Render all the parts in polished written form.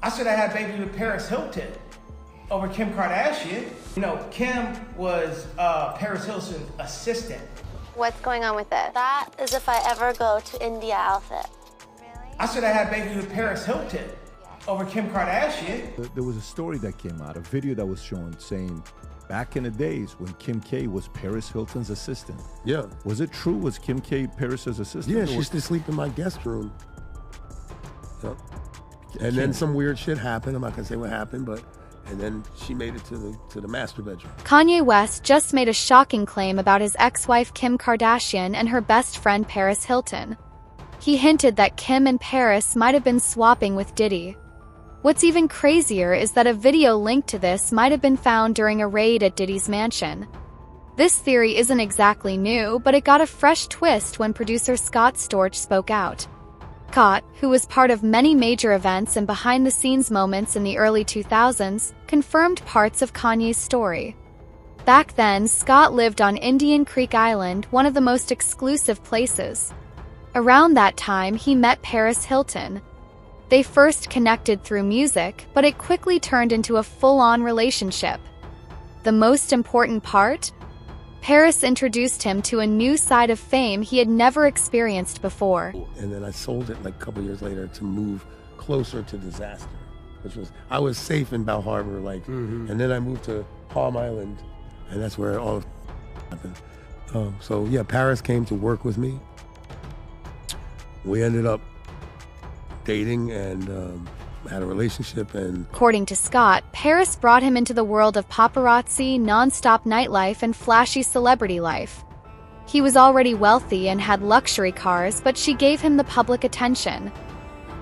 I should have had a baby with Paris Hilton over Kim Kardashian. You know, Kim was Paris Hilton's assistant. What's going on with it? That is if I ever go to India outfit. Really? I should have had a baby with Paris Hilton over Kim Kardashian. There was a story that came out, a video that was shown saying back in the days when Kim K was Paris Hilton's assistant. Yeah. Was it true? Was Kim K Paris's assistant? Yeah, she used to sleep in my guest room. Yep. And then some weird shit happened. I'm not gonna say what happened, but and then she made it to the master bedroom. Kanye West just made a shocking claim about his ex-wife Kim Kardashian and her best friend Paris Hilton. He hinted that Kim and Paris might have been swapping with Diddy. What's even crazier is that a video linked to this might have been found during a raid at Diddy's mansion. This theory isn't exactly new, but it got a fresh twist when producer Scott Storch spoke out. Scott, who was part of many major events and behind-the-scenes moments in the early 2000s, confirmed parts of Kanye's story. Back then, Scott lived on Indian Creek Island, one of the most exclusive places. Around that time, he met Paris Hilton. They first connected through music, but it quickly turned into a full-on relationship. The most important part? Paris introduced him to a new side of fame he had never experienced before. And then I sold it like a couple years later to move closer to disaster, which was, I was safe in Bal Harbor, like, and then I moved to Palm Island, and that's where all of happened. So yeah, Paris came to work with me. We ended up dating and had a relationship. And according to Scott, Paris brought him into the world of paparazzi, non-stop nightlife, and flashy celebrity life. He was already wealthy and had luxury cars, but she gave him the public attention.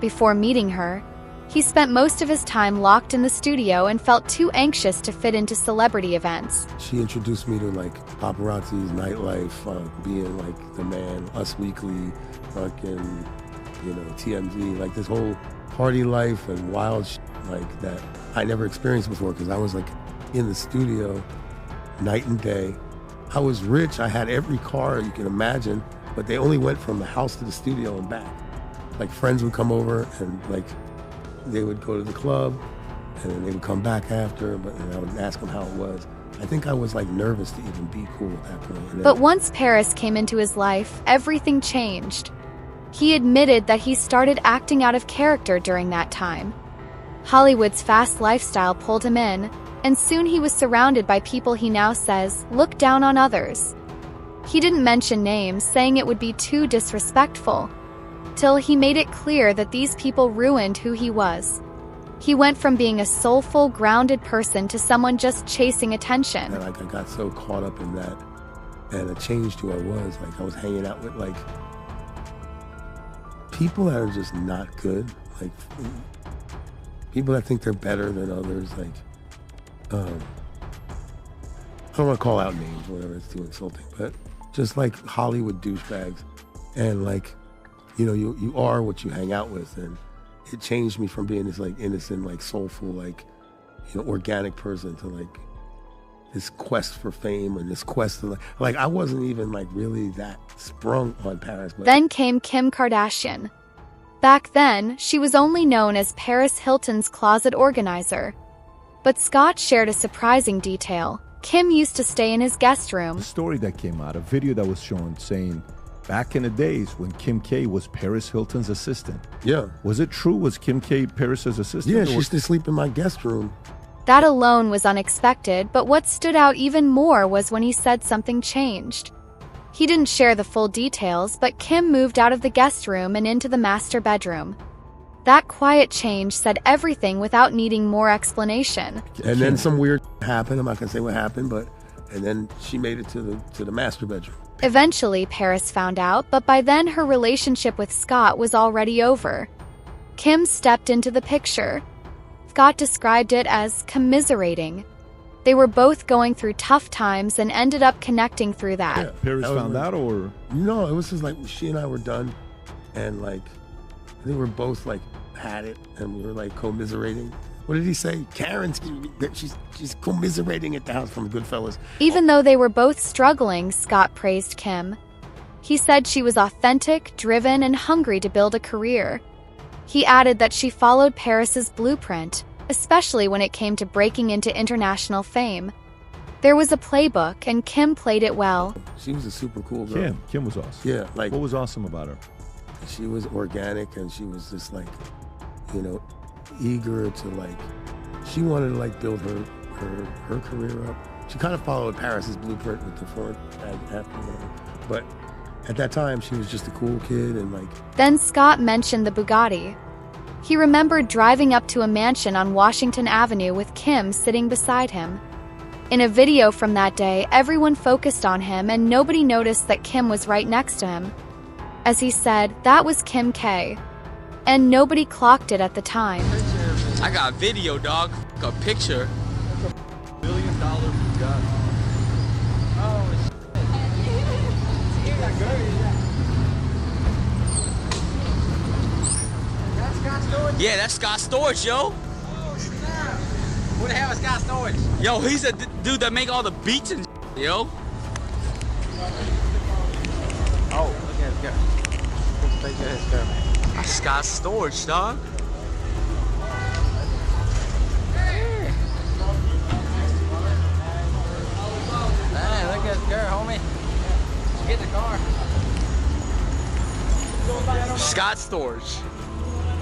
Before meeting her, he spent most of his time locked in the studio and felt too anxious to fit into celebrity events. She introduced me to like paparazzi's nightlife, being like the man, Us Weekly, fucking, you know, TMZ, like this whole party life and wild shit like that I never experienced before, because I was like in the studio night and day. I was rich, I had every car you can imagine, but they only went from the house to the studio and back. Like friends would come over and like they would go to the club and then they would come back after, but I would ask them how it was. I think I was like nervous to even be cool at that point. But once Paris came into his life, everything changed. He admitted that he started acting out of character during that time. Hollywood's fast lifestyle pulled him in, and soon he was surrounded by people he now says look down on others. He didn't mention names, saying it would be too disrespectful, till he made it clear that these people ruined who he was. He went from being a soulful, grounded person to someone just chasing attention. And like I got so caught up in that, and it changed who I was. Like I was hanging out with like people that are just not good, like people that think they're better than others, like, I don't want to call out names, whatever, it's too insulting, but just like Hollywood douchebags. And like, you know, you are what you hang out with, and it changed me from being this like innocent, like soulful, like, you know, organic person to like this quest for fame and this quest to like I wasn't even like really that sprung on Paris. But then came Kim Kardashian. Back then, she was only known as Paris Hilton's closet organizer. But Scott shared a surprising detail. Kim used to stay in his guest room. The story that came out, a video that was shown saying back in the days when Kim K was Paris Hilton's assistant. Yeah. Was it true? Was Kim K Paris's assistant? Yeah, she used to sleep in my guest room. That alone was unexpected, but what stood out even more was when he said something changed. He didn't share the full details, but Kim moved out of the guest room and into the master bedroom. That quiet change said everything without needing more explanation. And then some weird happened. I'm not gonna say what happened, but and then she made it to the master bedroom. Eventually, Paris found out, but by then her relationship with Scott was already over. Kim stepped into the picture. Scott described it as commiserating. They were both going through tough times and ended up connecting through that. Yeah, Paris found out, or? No, it was just like she and I were done, and like I think we were both like had it, and we were like commiserating. What did he say? Karen's she's commiserating at the house from Goodfellas. Even though they were both struggling, Scott praised Kim. He said she was authentic, driven, and hungry to build a career. He added that she followed Paris's blueprint, especially when it came to breaking into international fame. There was a playbook, and Kim played it well. She was a super cool girl. Kim was awesome. Yeah, like What was awesome about her? she was organic, and she was just like, you know, eager to like. She wanted to like build her career up. She kind of followed Paris's blueprint with the foreign whatever. But at that time, she was just a cool kid and like. Then Scott mentioned the Bugatti. He remembered driving up to a mansion on Washington Avenue with Kim sitting beside him. In a video from that day, everyone focused on him and nobody noticed that Kim was right next to him. As he said, that was Kim K. And nobody clocked it at the time. I got a video, dog. A picture. $1 billion Bugatti. Yeah, that's Scott Storage, yo. Who the hell is Scott Storage? Yo, he's a dude that make all the beats and yo. Oh, look at his girl. Look at his girl. That's Scott Storage, dog. Man, look at his girl, homie. Get in the car. Scott Storage.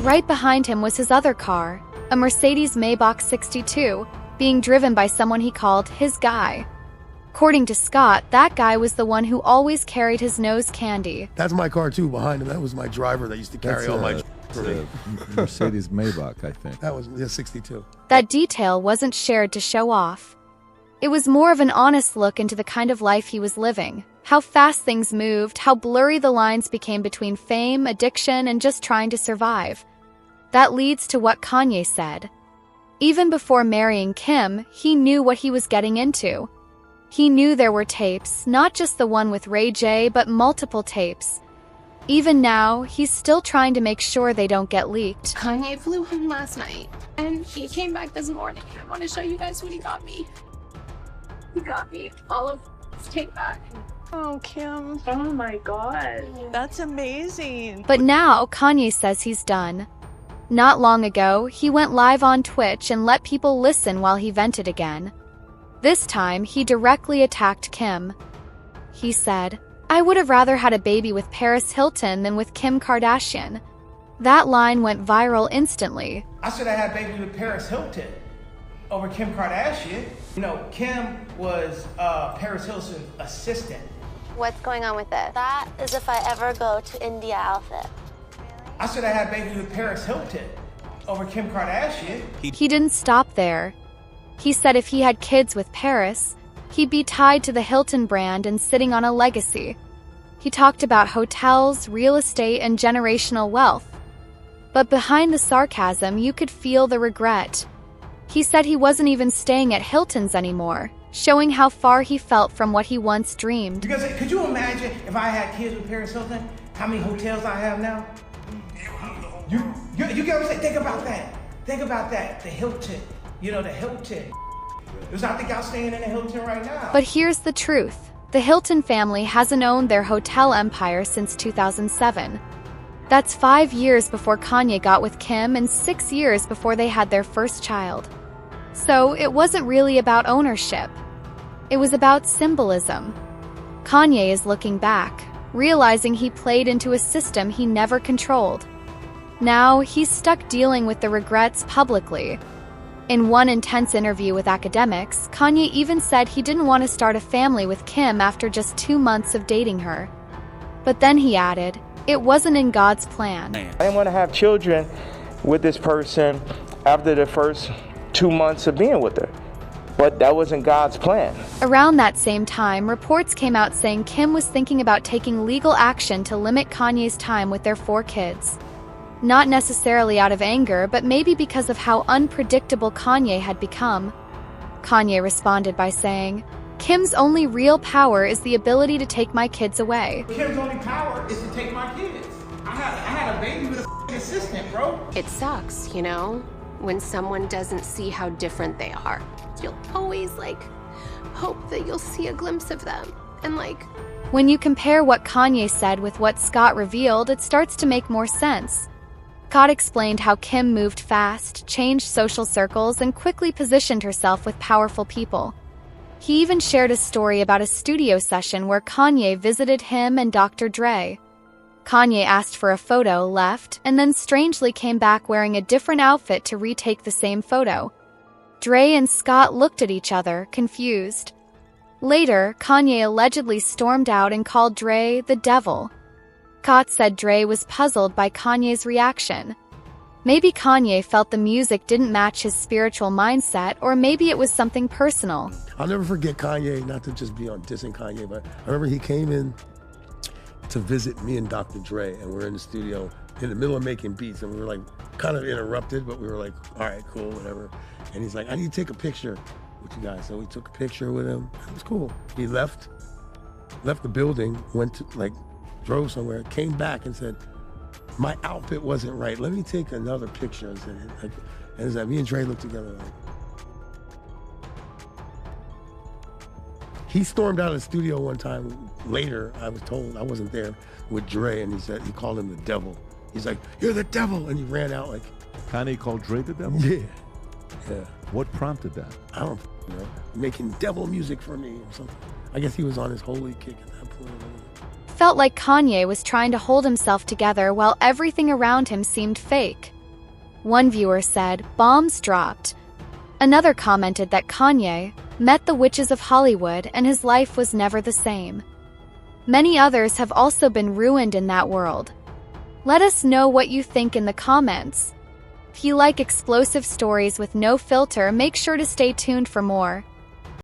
Right behind him was his other car, a Mercedes Maybach 62, being driven by someone he called his guy. According to Scott, that guy was the one who always carried his nose candy. That's my car too. Behind him, that was my driver that used to carry all my. For me. Mercedes Maybach, I think. That was 62. That detail wasn't shared to show off. It was more of an honest look into the kind of life he was living, how fast things moved, how blurry the lines became between fame, addiction, and just trying to survive. That leads to what Kanye said. Even before marrying Kim, he knew what he was getting into. He knew there were tapes, not just the one with Ray J, but multiple tapes. Even now, he's still trying to make sure they don't get leaked. Kanye flew home last night, and he came back this morning. I want to show you guys what he got me. He got me all of his tape back. Oh, Kim. Oh my god. That's amazing. But now, Kanye says he's done. Not long ago, he went live on Twitch and let people listen while he vented again. This time, he directly attacked Kim. He said, "I would have rather had a baby with Paris Hilton than with Kim Kardashian." That line went viral instantly. I should have had a baby with Paris Hilton over Kim Kardashian. You know, Kim was Paris Hilton's assistant. What's going on with this? That is if I ever go to India outfit. I should have had a baby with Paris Hilton over Kim Kardashian. He didn't stop there. He said if he had kids with Paris, he'd be tied to the Hilton brand and sitting on a legacy. He talked about hotels, real estate, and generational wealth. But behind the sarcasm, you could feel the regret. He said he wasn't even staying at Hilton's anymore, showing how far he felt from what he once dreamed. Because could you imagine if I had kids with Paris Hilton, how many hotels I have now? You get what I'm saying? Think about that. Think about that. The Hilton. You know, the Hilton. Because I think y'all staying in the Hilton right now. But here's the truth. The Hilton family hasn't owned their hotel empire since 2007. That's 5 years before Kanye got with Kim and 6 years before they had their first child. So it wasn't really about ownership. It was about symbolism. Kanye is looking back, realizing he played into a system he never controlled. Now he's stuck dealing with the regrets publicly. In one intense interview with academics, Kanye even said he didn't want to start a family with Kim after just 2 months of dating her. But then he added, it wasn't in God's plan. I didn't want to have children with this person after the first 2 months of being with her. But that wasn't God's plan. Around that same time, reports came out saying Kim was thinking about taking legal action to limit Kanye's time with their 4 kids. Not necessarily out of anger, but maybe because of how unpredictable Kanye had become. Kanye responded by saying, Kim's only real power is the ability to take my kids away. Kim's only power is to take my kids. I had a baby with a assistant, bro. It sucks, you know, when someone doesn't see how different they are. You'll always, hope that you'll see a glimpse of them. And, when you compare what Kanye said with what Scott revealed, it starts to make more sense. Scott explained how Kim moved fast, changed social circles, and quickly positioned herself with powerful people. He even shared a story about a studio session where Kanye visited him and Dr. Dre. Kanye asked for a photo, left, and then strangely came back wearing a different outfit to retake the same photo. Dre and Scott looked at each other, confused. Later, Kanye allegedly stormed out and called Dre the devil. Scott said Dre was puzzled by Kanye's reaction. Maybe Kanye felt the music didn't match his spiritual mindset, or maybe it was something personal. I'll never forget Kanye, not to just be on dissing Kanye, but I remember he came in to visit me and Dr. Dre, and we're in the studio in the middle of making beats, and we were like kind of interrupted, but we were like, all right, cool, whatever. And he's like, I need to take a picture with you guys. So we took a picture with him. It was cool. He left the building, went to drove somewhere, came back and said, my outfit wasn't right. Let me take another picture. And it's like me and Dre looked together like. He stormed out of the studio one time. Later, I was told, I wasn't there, with Dre, and he called him the devil. He's like, you're the devil, and he ran out like. Kanye called Dre the devil? Yeah. Yeah. What prompted that? I don't know. Making devil music for me or something. I guess he was on his holy kick at that point. Felt like Kanye was trying to hold himself together while everything around him seemed fake. One viewer said, bombs dropped. Another commented that Kanye met the witches of Hollywood and his life was never the same. Many others have also been ruined in that world. Let us know what you think in the comments. If you like explosive stories with no filter, make sure to stay tuned for more.